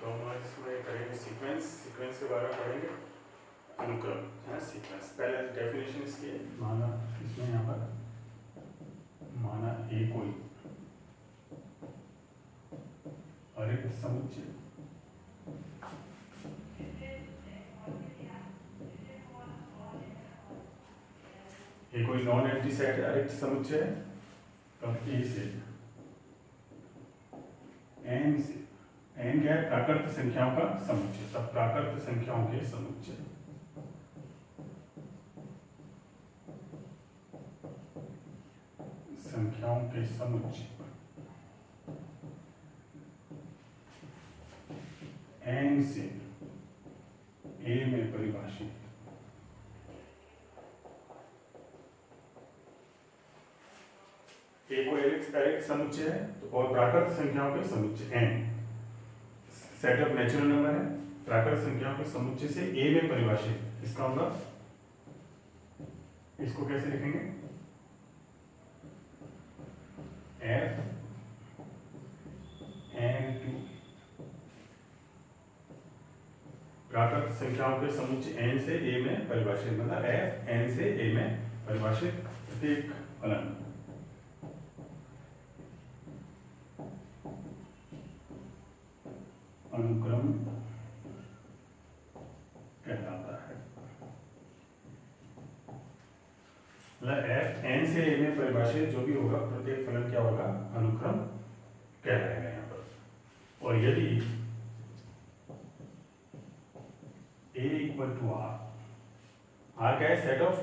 तो हम आज इसमें करेंगे सीक्वेंस के बारे में पढ़ेंगे। अनुक्रम है सीक्वेंस। पहले डेफिनेशन इसकी है, माना इसमें यहाँ पर माना ए कोई अरिक्त समुच्चय ये कोई नॉन एम्प्टी सेट है, अरिक्त समुच्चय है। तब ए से एन से एन क्या है? प्राकृत संख्याओं का समुच्चय। तब प्राकृत संख्याओं के समुच्चय संख्याओं के समुच्चय एन से ए में परिभाषित ए को अरिक्त समुच्चय है तो और प्राकृत संख्याओं के समुच्चय N set of natural number है। प्राकृत संख्याओं के समुच्चय से ए में परिभाषित, इसका मतलब इसको कैसे लिखेंगे? एफ एन टू प्राकृत संख्याओं के समुच्चय एन से ए में परिभाषित, मतलब एफ एन से ए में परिभाषित प्रत्येक फलन अनुक्रम कहलाता है। मतलब एफ एन से ए में परिभाषित जो भी होगा प्रत्येक फलन क्या होगा? अनुक्रम कहलाएगा यहाँ पर। और यदि ए इक्वल टू आर, आर क्या है? सेट ऑफ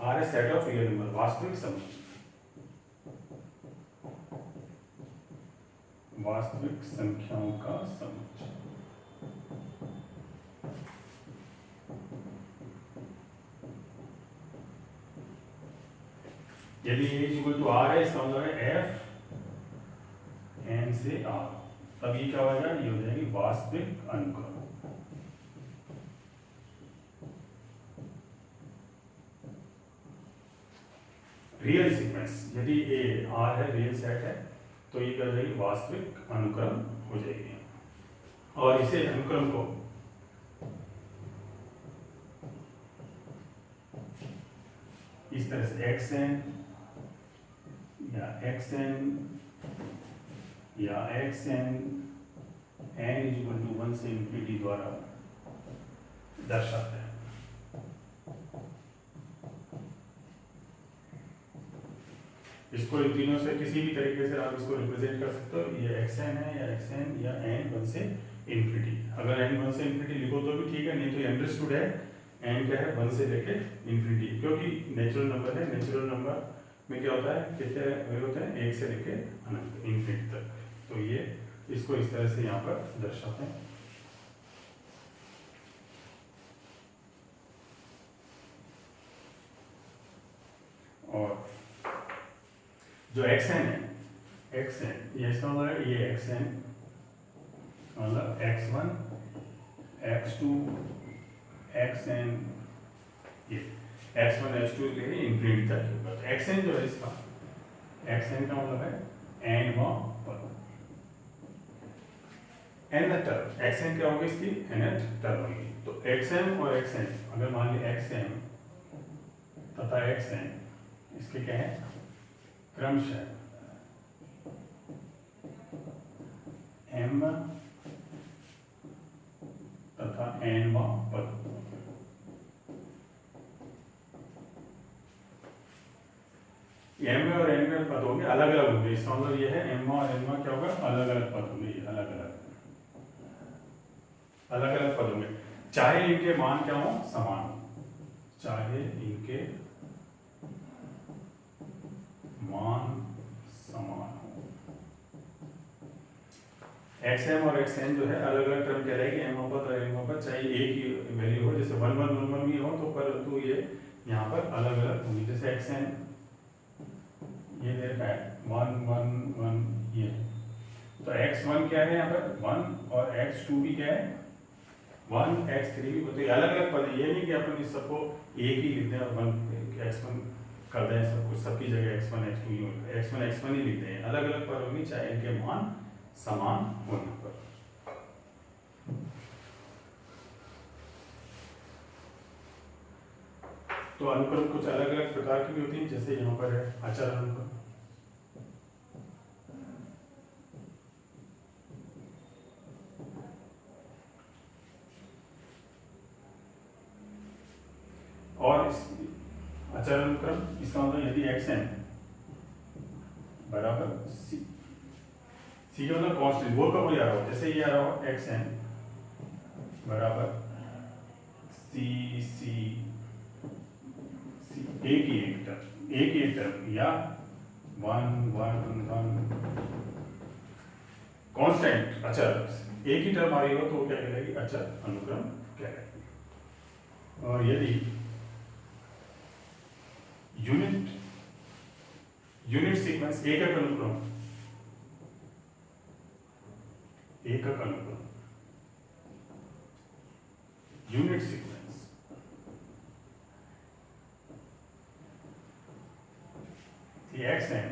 आर है सेट ऑफ रियल नंबर, वास्तविक समुच्चय, वास्तविक संख्याओं का समुच्चय। यदि ए इक्वल टू आर है, इसका मतलब है एफ एन से आर, तब ये क्या हो जाएगा? ये हो जाएगी वास्तविक अनुक्रम। रियल सीक्वेंस, यदि ए आर है, रियल सेट है, तो ये क्या हो जाएगी? वास्तविक अनुक्रम हो जाएगी। और इसे अनुक्रम को इस तरह से एक्स एन या एक्स एन या X N N equal to 1 से इंफिनिटी द्वारा दर्शाते हैं। इसको इन तीनों से किसी भी तरीके से आप इसको रिप्रेजेंट कर सकते हो। ये एक्स एन है या एक्स एन या एन 1 से इंफिनिटी। अगर एन 1 से इंफिनिटी लिखो तो भी ठीक है, नहीं तो ये अंडरस्टूड है एन क्या है? 1 से लेके इंफिनिटी, क्योंकि नेचुरल नंबर है। नेचुरल नंबर में क्या होता है? कितने वैल्यू होते हैं? 1 से लेके अनंत इंफिनिटी तक। तो ये इसको इस तरह से यहाँ पर दर्शाते हैं। और जो एक्स एन है, एक्स एन ये इसका मतलब है ये एक्स एन मतलब X one X two X N, ये X one X two infinity तक होगा। तो एक्स एन जो है इसका एक्स एन का मतलब है एन पर एन टर्म। एक्स एन क्या होगी? इसकी एन टर्म होगी। तो एक्स एम और एक्स एन, अगर मान ली एक्स एम तथा एक्स एन इसके क्या है? क्रमशः एम तथा एन पद। एम और एन में पद होंगे, अलग अलग होंगे। इसका मतलब यह है एम और एन क्या होगा? अलग अलग पद होंगे, अलग अलग पद होंगे, चाहे इनके मान क्या हो? समान हो, चाहे इनके मान समान हो। एक्स एम और एक्स एन जो है अलग अलग टर्म कहलाएगी। एम पद और एन पद चाहे एक ही वैल्यू हो, जैसे 1 1 1 1 भी हो, तो परंतु ये यहाँ पर अलग अलग होंगी। जैसे एक्स एन ये दे रखा है 1 1 1 ये, तो x1 क्या है यहाँ पर? 1, और x2 भी क्या है? 1, x3 भी। तो ये अलग अलग पद है, ये नहीं कि अपन इस सबको एक ही लिखते हैं और 1 x1 कर दें सब कुछ, सबकी जगह x1 x2 ही होगा, x1 ही लिखते हैं। अलग अलग पद होंगे चाहे इनके मान समान होने पर। तो अनुक्रम कुछ अलग अलग प्रकार की भी होती हैं, जैसे यहाँ पर है अचर अनुक्रम। और इस अचर अनुक्रम, इसका मतलब यदि xn बराबर c का मतलब कांस्टेंट, वो कब आ रहा हो, जैसे ये आ रहा हो xn बराबर c एक ही टर्म या 1 1 1 कांस्टेंट अचर एक ही टर्म आ रही हो तो क्या कहलाएगी, अचर अनुक्रम कहलाएगी। और यदि यूनिट सीक्वेंस एकक अनुक्रम यूनिट सीक्वेंस xn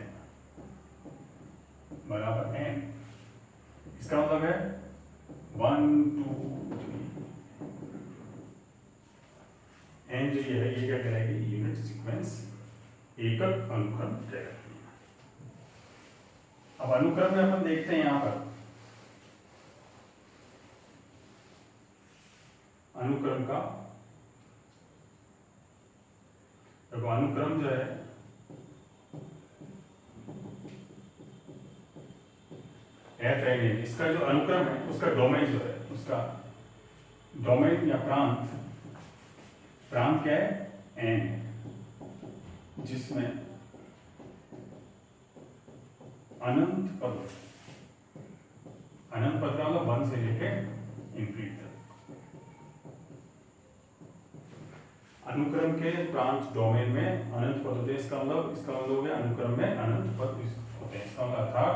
बराबर n, इसका मतलब है 1 2 3 n जो ये है, ये क्या कहलाएगी, यूनिट सीक्वेंस एकक अनुक्रम कहलाती है। अब अनुक्रम में अपन देखते हैं यहां पर अनुक्रम का, देखो अनुक्रम जो है FN, इसका जो अनुक्रम है उसका डोमेन जो है, उसका डोमेन या प्रांत क्या है, n, जिसमें अनंत पद का मतलब 1 से लेके इंफिनिटी तक। अनुक्रम के प्रांत डोमेन में अनंत पद होते हैं, इसका मतलब हो गया अनुक्रम में अनंत पद होते हैं। इसका मतलब अर्थात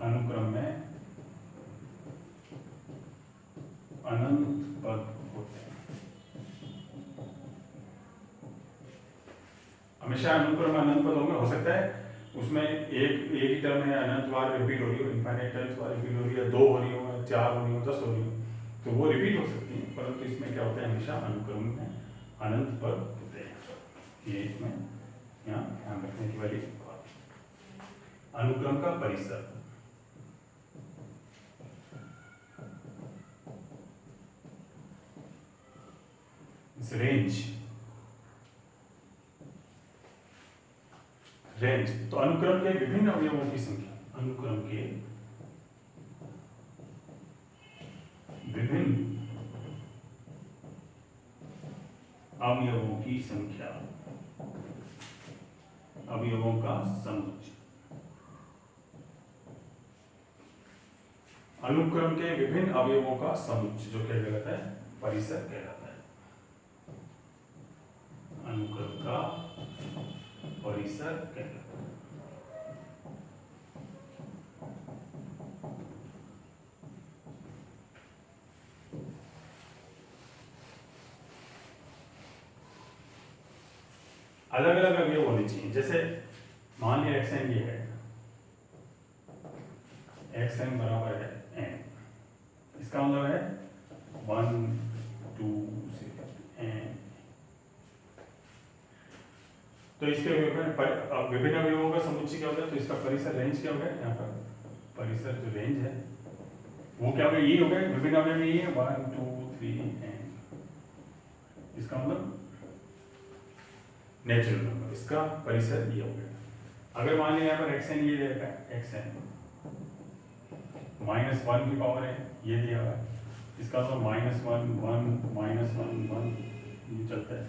अनुक्रम में अनंत पद होते हैं। हमेशा अनुक्रम अनंत पद होंगे, हो सकता है उसमें एक ही टर्म है अनंत बार रिपीट हो रही हो, इनफाइनाइट टाइम्स बार रिपीट हो रही है, 2 हो रही हो, 4 हो रही हो, 10 हो रही हो, तो वो रिपीट हो सकती है, परंतु इसमें क्या होता है, हमेशा अनुक्रम में अनंत पद होते हैं। ये इसमें यहाँ ध्यान रखने की वाली बात। अनुक्रम का परिसर, रेंज, तो अनुक्रम के विभिन्न अवयवों की संख्या, अनुक्रम के विभिन्न अवयवों की संख्या, अवयवों का समुच्चय। अनुक्रम के विभिन्न अवयवों का समुच्चय जो क्या कहलाता है, परिसर कहलाता है। अनुक्रम का परिसर कहलाता है। अलग अलग अवयव होने चाहिए, जैसे मान लिया xn ये है, xn बराबर है n, इसका मतलब है 1 2 6 n, तो इसके विभिन्न अवयवों का समुच्चय क्या होता है, तो इसका परिसर रेंज क्या होगा, यहाँ पर परिसर जो रेंज है वो क्या होगा, ये हो गया, विभिन्न अवयव ये है 1 2 3 n, इसका मतलब नेचुरल नंबर, इसका परिसर ये हो गया। अगर मान लिया यहाँ पर xn ये दे रखा है, xn -1 की पावर है ये दिया हुआ है, इसका मतलब -1 1 -1 1 ये चलता है।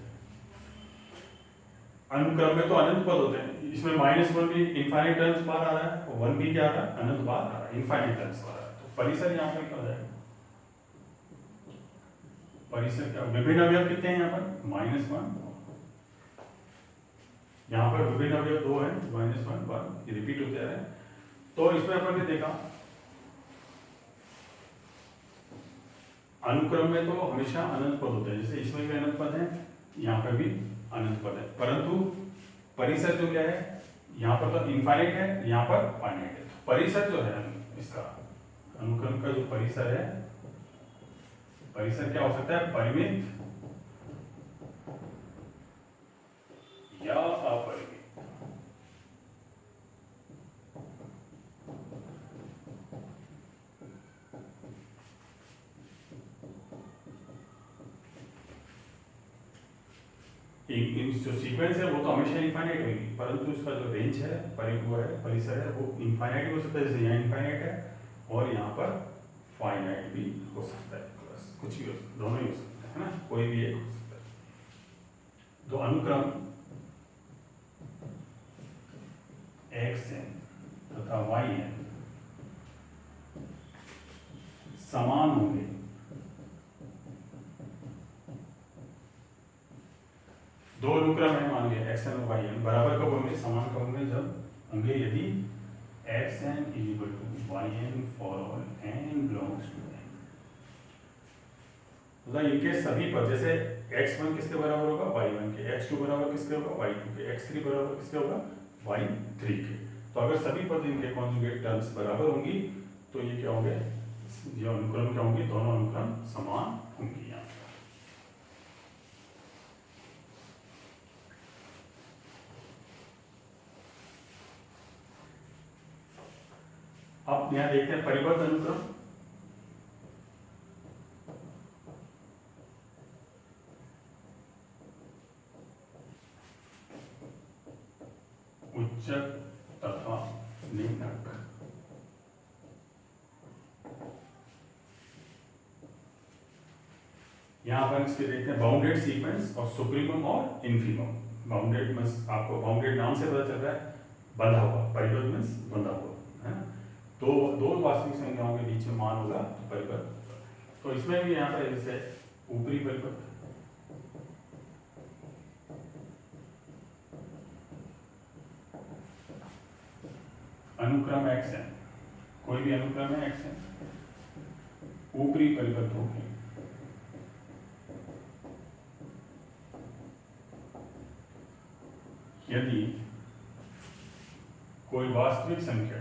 अनुक्रम में तो अनंत पद होते हैं, इसमें -1 भी इनफाइनाइट टर्म्स बार आ रहा है और 1 भी क्या आ रहा है, अनंत बार आ रहा है, इनफाइनाइट टर्म्स बार आ रहा है, तो परिसर यहाँ पर क्या हो जाएगा, परिसर क्या, विभिन्न अवयव कितने हैं यहाँ पर, -1, यहाँ पर विभिन्न अवयव 2 है, -1 1 ये रिपीट होते रहे। तो इसमें अपन ने देखा अनुक्रम में तो हमेशा अनंत पद होते हैं, जैसे इसमें भी अनंत पद है, यहाँ पर भी अनंत पद है, परंतु परिसर जो क्या है, यहाँ पर तो इनफाइनाइट है, यहाँ पर फाइनाइट है। परिसर जो है इसका अनुक्रम का जो परिसर है, परिसर क्या हो सकता है, परिमित या अपरिमित। जो सीक्वेंस है वो तो हमेशा इनफाइनाइट होगी, परंतु उसका जो रेंज है, परिसर है, वो इनफाइनाइट हो सकता है, जैसे यहाँ इनफाइनाइट है और यहाँ पर फाइनाइट भी हो सकता है, बस कुछ भी हो सकता है, दोनों ही हो सकता है ना, कोई भी एक हो सकता है। तो अनुक्रम xn तथा yn समान होंगे दो अनुक्रम है, मान लिया xn और yn बराबर कब होंगे, समान कब होंगे, जब होंगे यदि xn is equal to yn for all n belongs to n। मतलब इनके सभी पर, जैसे x1 किसके बराबर होगा, y1 के, x2 बराबर किसके होगा, y2 के, x3 बराबर किसके होगा, y3 के। तो अगर सभी पद इनके कॉन्जुगेट टर्म्स बराबर होंगी तो ये क्या होंगे, ये अनुक्रम क्या होंगे, दोनों अनुक्रम समान होंगी। यहाँ अब यहाँ देखते हैं परिबद्ध अनुक्रम। उच्चक तथा निम्नक। यहाँ पर इसके देखते हैं बाउंडेड सीक्वेंस और सुप्रीमम और इन्फीमम। बाउंडेड मींस आपको बाउंडेड नाम से पता चल रहा है, बंधा हुआ, परिबद्ध मींस बंधा हुआ है ना। तो दो वास्तविक संख्याओं के बीच में मान होगा तो परिबद्ध। तो इसमें भी यहाँ पर जैसे ऊपरी परिबद्ध, अनुक्रम xn, कोई भी अनुक्रम है xn, ऊपरी परिबद्ध होगी यदि कोई वास्तविक संख्या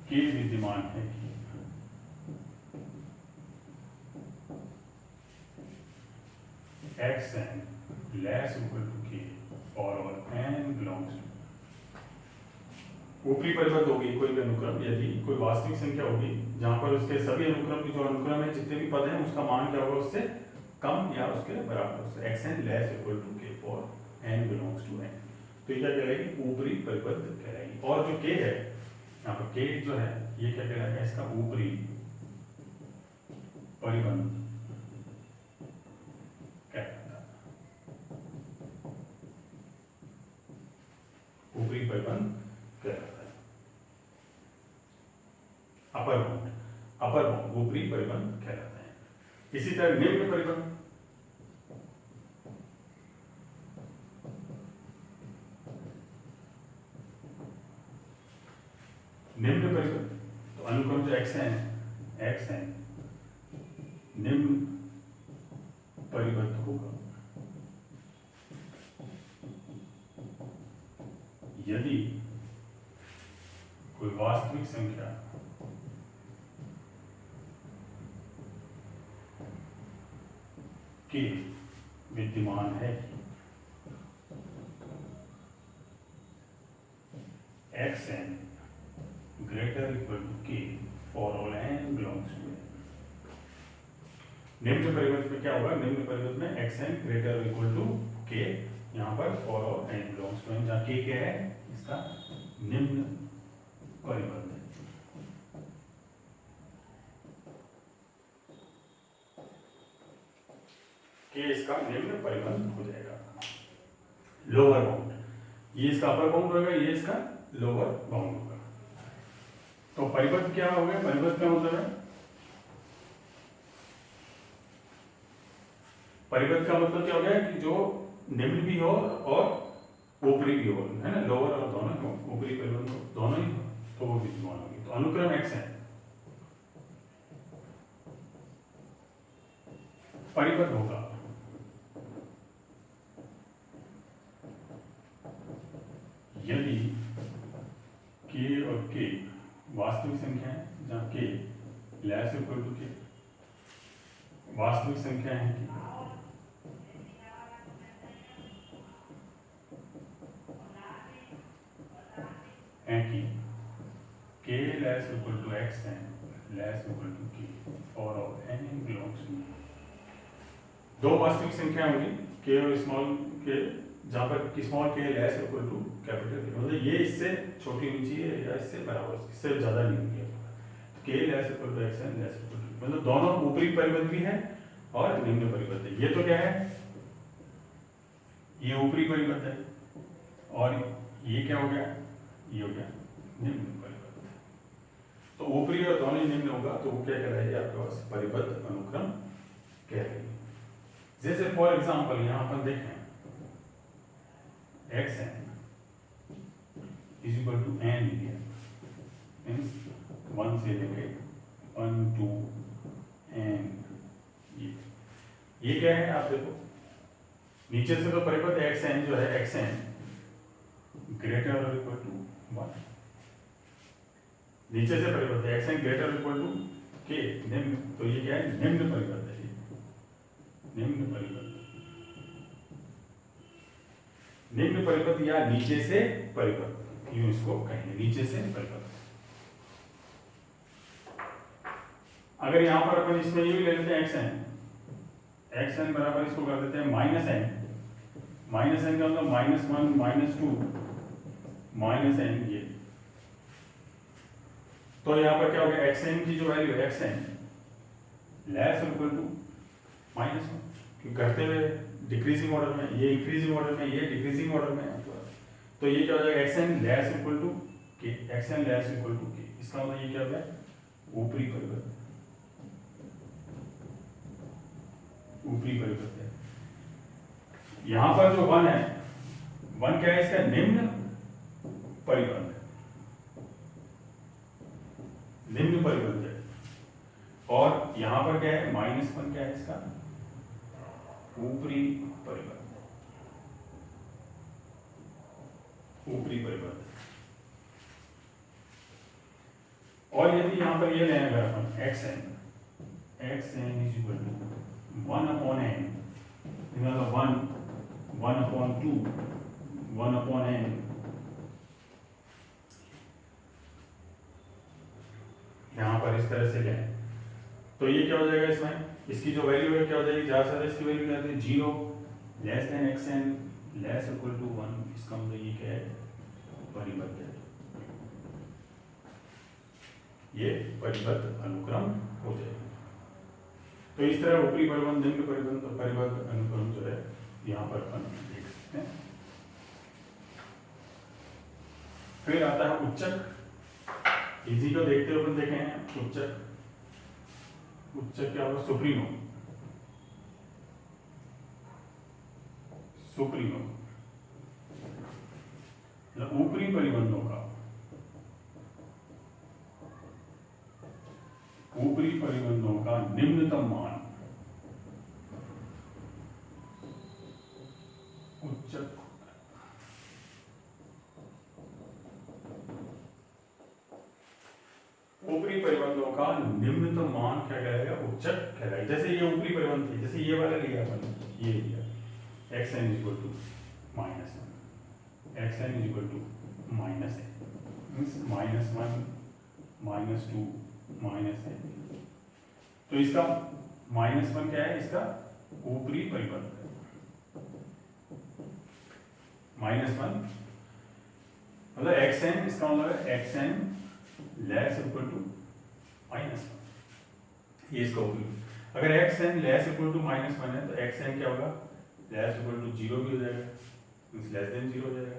के विद्यमान है कि xn less equal to k for all n belongs to। ऊपरी परिबद्ध होगी कोई भी अनुक्रम यदि कोई वास्तविक संख्या होगी जहां पर उसके सभी अनुक्रम की जो अनुक्रम है, जितने भी पद हैं, उसका मान क्या होगा, उससे कम या उसके बराबर, उससे xn less equal to k for n belongs to n। तो ये क्या कहलाएगी, ऊपरी परिबद्ध कहलाएगी। और जो k है यहाँ पर, k जो है ये क्या कहलाएगा, इसका ऊपरी परिबद्ध ऊपरी परिबंध कहलाता है। अपर बाउंड ऊपरी परिबंध कहलाता है। इसी तरह निम्न परिबंध, तो अनुक्रम जो xn निम्न परिबद्ध होगा यदि कोई वास्तविक संख्या के विद्यमान है कि xn greater equal to k for all n belongs to n। निम्न परिबद्ध में क्या होगा, निम्न परिबद्ध में xn greater equal to k, यहाँ पर for all n belongs to n, जहाँ k क्या है, इसका निम्न परिबद्ध है। k इसका निम्न परिबद्ध हो जाएगा। लोअर बाउंड, ये इसका अपर बाउंड होगा, ये इसका लोअर बाउंड होगा। तो परिबद्ध क्या हो गया, परिबद्ध का मतलब है, परिबद्ध का मतलब क्या हो गया कि जो निम्न भी हो और ऊपरी भी हो, है ना, लोअर और दोनों हो, ऊपरी परिबद्ध दोनों ही हो, तो वो विद्यमान होगी। तो अनुक्रम xn परिबद्ध होगा यदि k और k वास्तविक संख्या है, जहाँ k less equal to k वास्तविक संख्या है कि k less equal to xn less equal to k for all n belongs to। दो वास्तविक संख्या होगी k और स्मॉल k, जहाँ पर small k less equal to capital k, मतलब ये इससे छोटी होनी चाहिए या इससे बराबर, इससे ज़्यादा नहीं होगी। k less equal to xn less equal to, मतलब दोनों ऊपरी परिबद्ध भी है और निम्न परिबद्ध है। ये तो क्या है, ये ऊपरी परिबद्ध है और ये क्या हो गया, ये हो गया निम्न परिबद्ध। तो ऊपरी और दोनों निम्न होगा तो वो क्या कहलाएगी, आपके पास परिबद्ध अनुक्रम कहलाएगी। जैसे फॉर एग्जांपल यहाँ पर देखें xn is equal to n लिया, मीन्स 1 से लेके 1 2 n, ये क्या है आप देखो, नीचे से तो परिबद्ध xn जो है xn ग्रेटर और इक्वल टू 1, नीचे से परिबद्ध xn greater equal to k निम्न, तो ये क्या है निम्न परिबद्ध है, निम्न परिबद्ध, निम्न परिबद्ध या नीचे से परिबद्ध, यूं इसको कहेंगे नीचे से परिबद्ध। अगर यहां पर अपन इसमें ये भी ले लेते हैं xn बराबर इसको कर देते हैं माइनस n का मतलब -1 -2 -n, ये तो यहाँ पर क्या हो गया, xn की जो वैल्यू है xn लेस इक्वल टू -1, करते हुए डिक्रीजिंग ऑर्डर में, ये इंक्रीजिंग ऑर्डर में, ये डिक्रीजिंग ऑर्डर में, तो ये क्या हो जाएगा xn less equal to k, xn less equal to k, इसका मतलब ये क्या हो गया ऊपरी परिबद्ध, ऊपरी परिबद्ध है। यहाँ पर जो 1 है, 1 क्या है इसका निम्न परिबद्ध, निम्न परिबद्ध है, और यहाँ पर क्या है -1 क्या है इसका ऊपरी परिबद्ध, ऊपरी परिबद्ध। और यदि यहाँ पर ये लें अगर अपन xn is equal to 1 upon n, मतलब 1 अपॉन 2 1 अपॉन n, यहाँ पर इस तरह से लें तो ये क्या हो जाएगा, इसमें इसकी जो वैल्यू है क्या हो जाएगी, ज़्यादा से ज़्यादा इसकी वैल्यू क्या होती है 0 less than xn less equal to 1, इसका मतलब ये क्या है परिबद्ध है, ये परिबद्ध अनुक्रम हो जाएगा। तो इस तरह ऊपरी परिबद्ध निम्न परिबद्ध अनुक्रम जो है यहाँ पर अपन देख सकते हैं। फिर आता है उच्चक, इसी को देखते हुए अपन देखें उच्चक, उच्चक क्या होगा सुप्रीमो, सुप्रीमो मतलब ऊपरी परिबंधों का, ऊपरी परिबंधों का निम्नतम मान, उच्चक, ऊपरी परिबंधों का निम्नतम मान क्या कहलाएगा, उच्चक कहलाएगा। जैसे ये ऊपरी परिबंध थी, जैसे ये वाला लिया अपन, ये लिया xn is equal to -1, xn is equal to -n, means -1 -2 -n, तो इसका -1 क्या है, इसका ऊपरी परिबंध है, -1 मतलब xn, इसका मतलब है xn लेस इक्वल टू -1, ये इसका ऊपरी। अगर xn लेस इक्वल टू -1 है तो xn क्या होगा, लेस इक्वल टू 0 भी हो जाएगा, मीन्स लेस देन 0 हो जाएगा,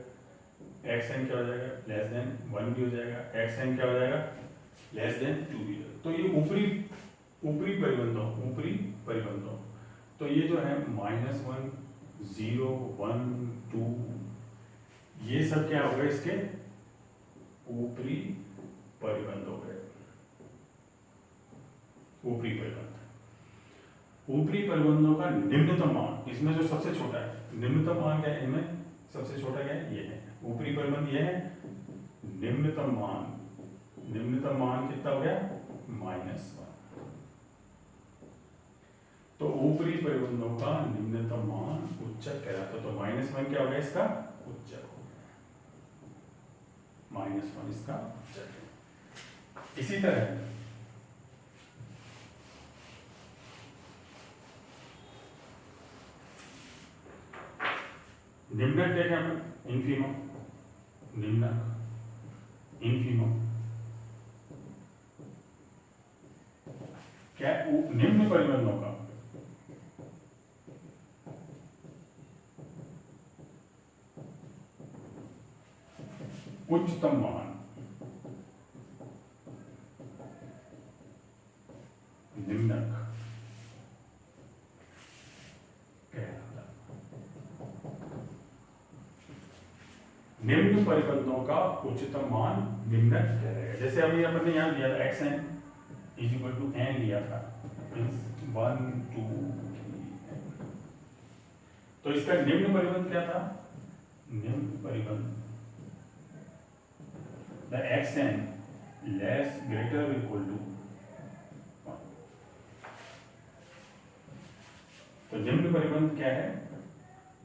xn क्या हो जाएगा लेस देन 1 भी हो जाएगा, xn क्या हो जाएगा लेस देन 2 भी हो जाएगा। तो ये ऊपरी परिबंधों, तो ये जो है -1 0 1 2, ये सब क्या हो गए इसके ऊपरी परिबंध हो गए, ऊपरी परिबंध। ऊपरी परिबंधों का निम्नतम मान, इसमें जो सबसे छोटा है निम्नतम मान क्या है, इनमें सबसे छोटा क्या है, ये है ऊपरी परिबंध, ये है निम्नतम मान, निम्नतम मान कितना हो गया -1। तो ऊपरी परिबंधों का निम्नतम मान उच्चक कहलाता है। तो -1 क्या हो गया इसका उच्चक, -1 इसका उच्चक है। इसी तरह निम्नक देखें अपन, इन्फीमम, निम्नक, इन्फीमम, क्या निम्न परिबंधों का उच्चतम मान निम्नक कहलाता है। निम्न परिबंधों का उच्चतम मान निम्नक कहलाएगा। जैसे अभी अपन ने यहाँ दिया था xn = n लिया था, मीन्स 1 2 3। तो इसका निम्न परिबंध क्या था, निम्न परिबंध द xn < > 1। तो निम्न परिबंध क्या है,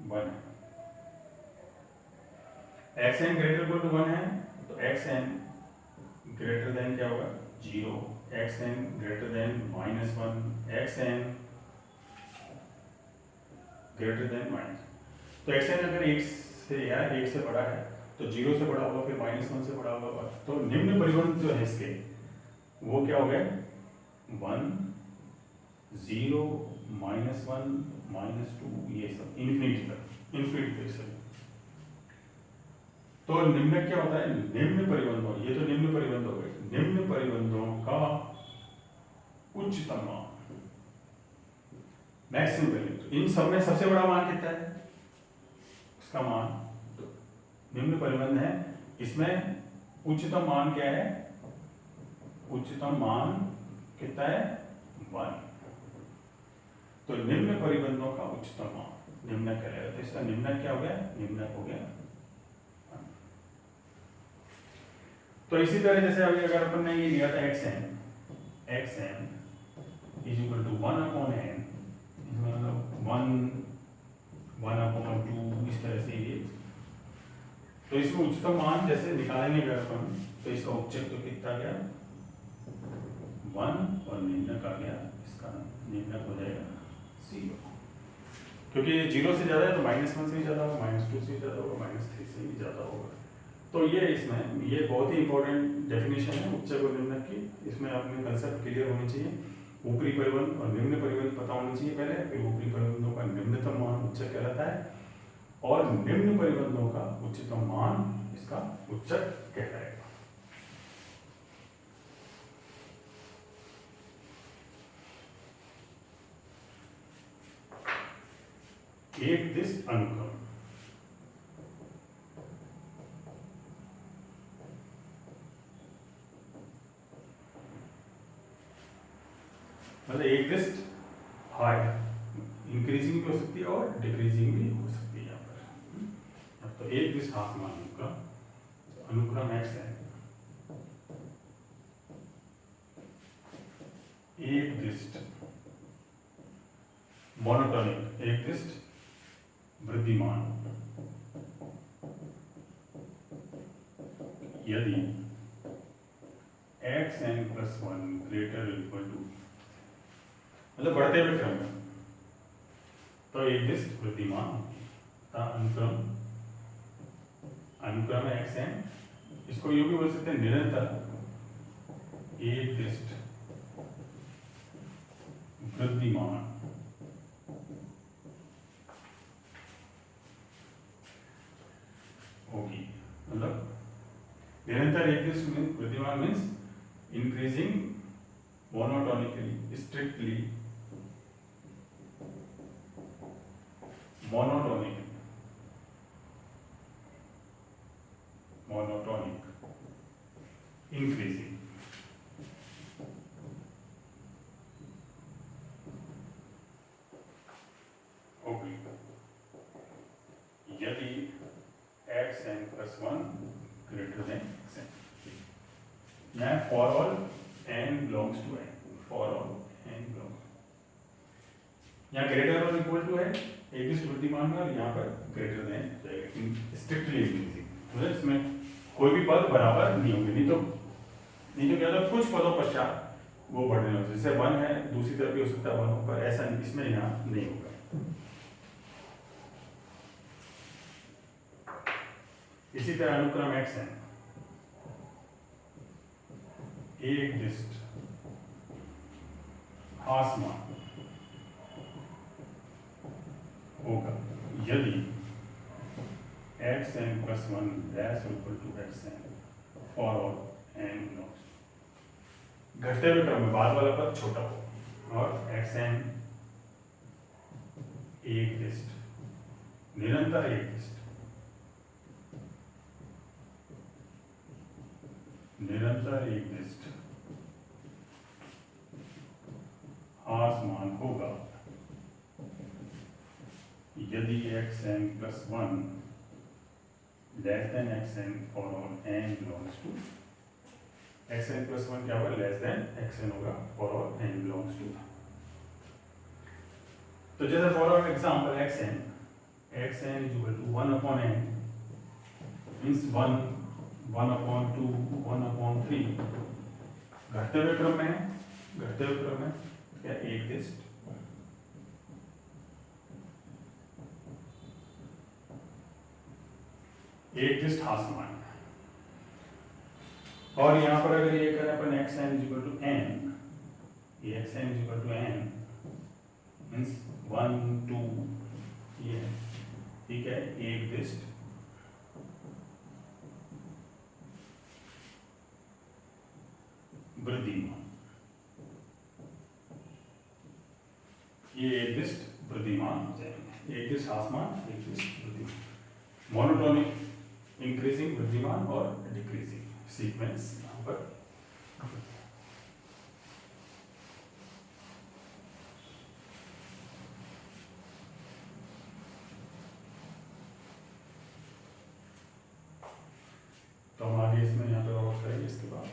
1 है। xn > 1 है, तो xn क्या होगा 0, xn -1, xn -। तो xn अगर 1 से या 1 से बड़ा है तो 0 से बड़ा होगा, फिर -1 से बड़ा होगा। तो निम्न परिबंध जो है इसके वो क्या हो गए 1 0 -1 -2, ये सब इन्फिनिटी तक सब। तो निम्न क्या होता है, निम्न परिबंधों, ये तो निम्न परिबंध हो गए, निम्न परिबंधों का उच्चतम मान, मैक्सिमम वैल्यू। तो इन सब में सबसे बड़ा मान कितना है, इसका मान, तो निम्न परिबंध है, इसमें उच्चतम मान क्या है, उच्चतम मान कितना है 1। तो निम्न परिबंधों का उच्चतम मान निम्नक कहलाएगा। तो इसका निम्नक क्या हो गया, निम्नक हो गया। तो इसी तरह जैसे अभी अगर अपन ने ये लिया था xn = 1/n, इसमें मतलब 1/2 इस तरह से ये। तो इसमें उच्चतम मान जैसे निकालेंगे अगर अपन, तो इसका उच्चक तो कितना गया 1 और निम्नक आ गया, इसका निम्नक हो जाएगा 0, क्योंकि ये 0 से ज़्यादा है तो -1 से भी ज़्यादा होगा, -2 से भी ज़्यादा होगा, -3 से भी ज़्यादा होगा। तो ये इसमें ये बहुत ही इंपॉर्टेंट डेफिनेशन है उच्चक और निम्नक की। इसमें अपने कंसेप्ट क्लियर होने चाहिए, ऊपरी परिबंध और निम्न परिबंध पता होना चाहिए पहले, फिर ऊपरी परिबंधों का निम्नतम मान उच्चक कहलाता है और निम्न परिबंधों का उच्चतम मान इसका उच्चक कहलाएगा। एक दिश अनुक्रम, मतलब एक दिश हाई इंक्रीजिंग भी हो सकती है और डिक्रीजिंग भी हो सकती है यहाँ पर। तो एक दिश आसमान का अनुक्रम x है, एक दिश मोनोटोनिक, एक दिश वृद्धिमान, यदि xn + 1 > मतलब बढ़ते हुए क्रम में, तो एक दिश वृद्धिमान होगी। अनुक्रम xn, इसको यूं भी बोल सकते हैं निरंतर एक दिश वृद्धिमान होगी। मतलब निरंतर एक दिश Wriddhiman means increasing monotonically, strictly monotonic increasing. Okay, यदि xn + 1 > xn, यहाँ for all n belongs to n, for all n belongs, यहाँ ग्रेटर और इक्वल टू है एक दिस्ट वृद्धिमान में, और यहाँ पर ग्रेटर देन जाएगा स्ट्रिक्टली इंक्रीजिंग। तो इसमें कोई भी पद बराबर नहीं होंगे, नहीं तो क्या होता है कुछ पदों पश्चात वो बढ़ रहे होते, जैसे 1 है दूसरी तरफ भी हो सकता है 1 ऊपर, ऐसा इसमें यहाँ नहीं होगा। इसी तरह अनुक्रम xn एक दिस्ट ह्रासमान होगा यदि xn plus 1 dash equal to xn for all n belongs, घटते हुए क्रम में बाद वाला पद छोटा हो और xn एक दिस्ट निरंतर एक दिस्ट ह्रासमान होगा यदि xn plus 1 less than xn for all n belongs to, xn plus 1 क्या होगा less than xn होगा for all n belongs to। तो जैसे for our example xn is equal to 1 upon n means 1 upon 2 1 upon 3 घटते हुए क्रम में क्या एक दिस्ट ह्रासमान, और यहाँ पर अगर ये करें अपन xn is equal to n, ये xn is equal to n means 1 2 ये है, ठीक है, एक दिस्ट वृद्धिमान, ये एक दिस्ट वृद्धिमान हो जाएंगे, एक दिस्ट ह्रासमान एक दिस्ट वृद्धिमान, मोनोटोनिक इंक्रीजिंग वृद्धिमान और डिक्रीजिंग सीक्वेंस यहाँ पर। तो हम आगे इसमें यहाँ पे और करेंगे इसके बाद।